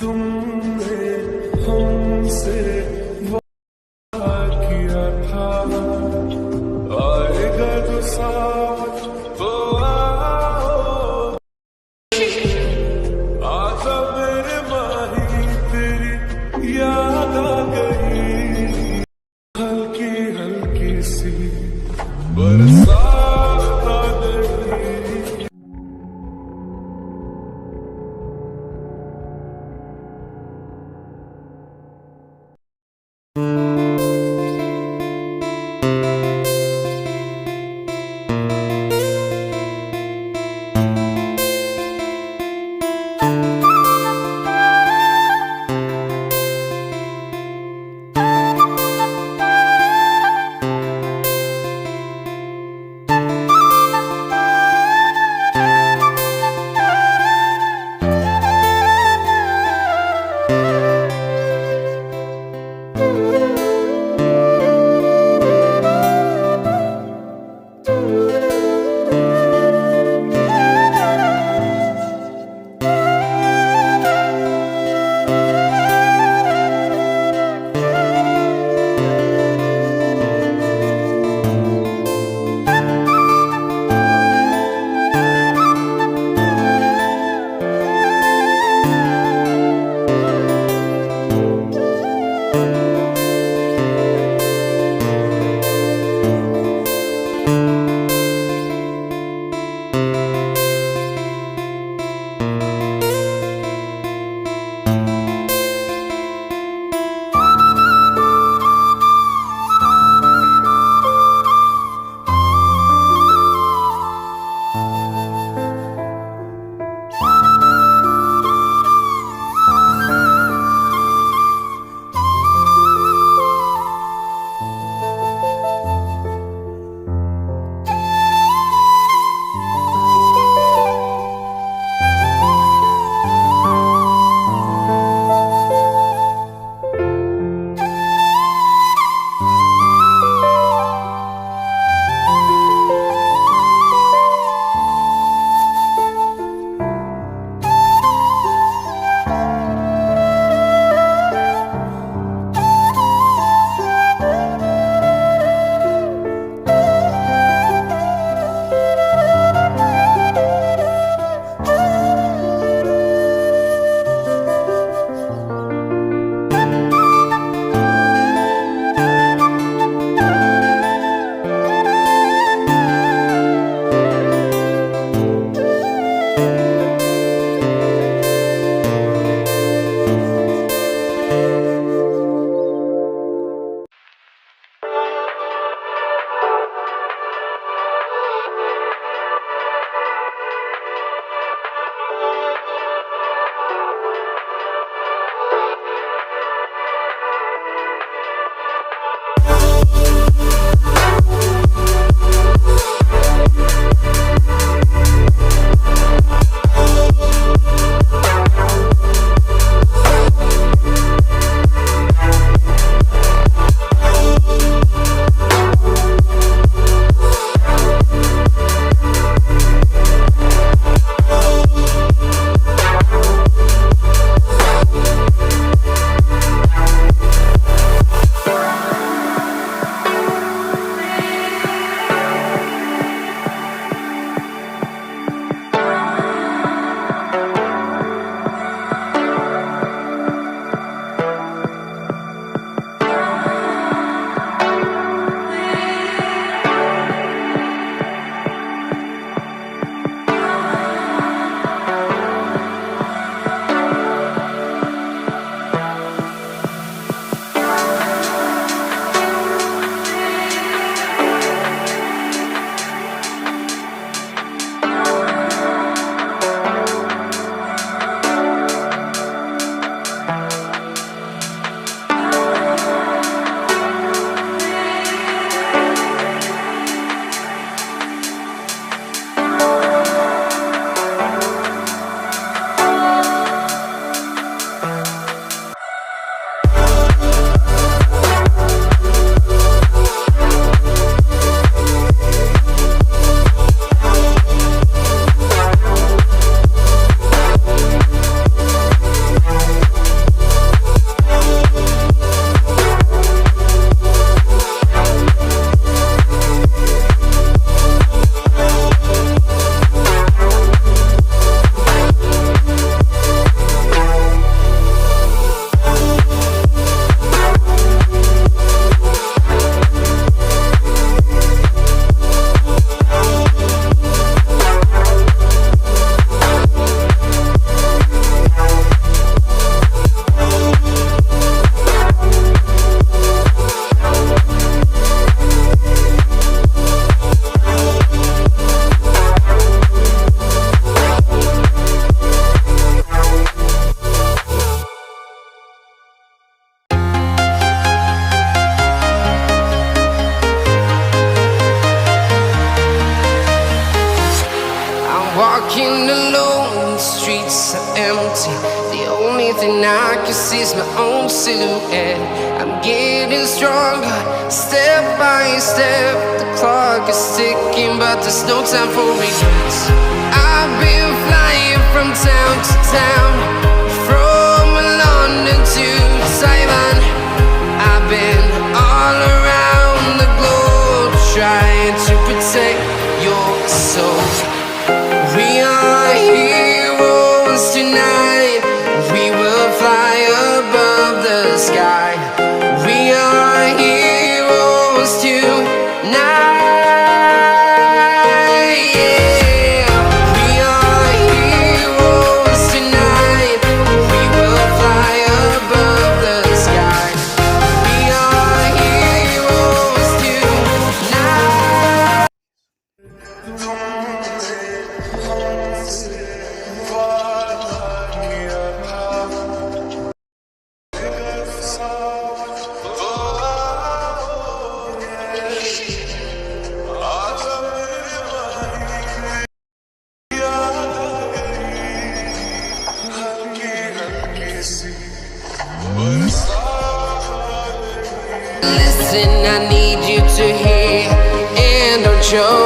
तुमने हमसे वादा किया था, आएगा जो सावन तो आओ, आजा मेरे माही तेरी याद आ गई, हल्की हल्की सी बरसात आ गई। only thing I can see is my own silhouette. I'm getting stronger, step by step. The clock is ticking, but there's no time for regrets. I've been flying from town to town, from London to Taiwan. I've been all around the globe, trying to protect your soul. We are heroes tonight. We will fly above the sky. We are heroes tonight. Yeah. We are heroes tonight. We will fly above the sky. We are heroes tonight. Listen, I need you to hear, and don't show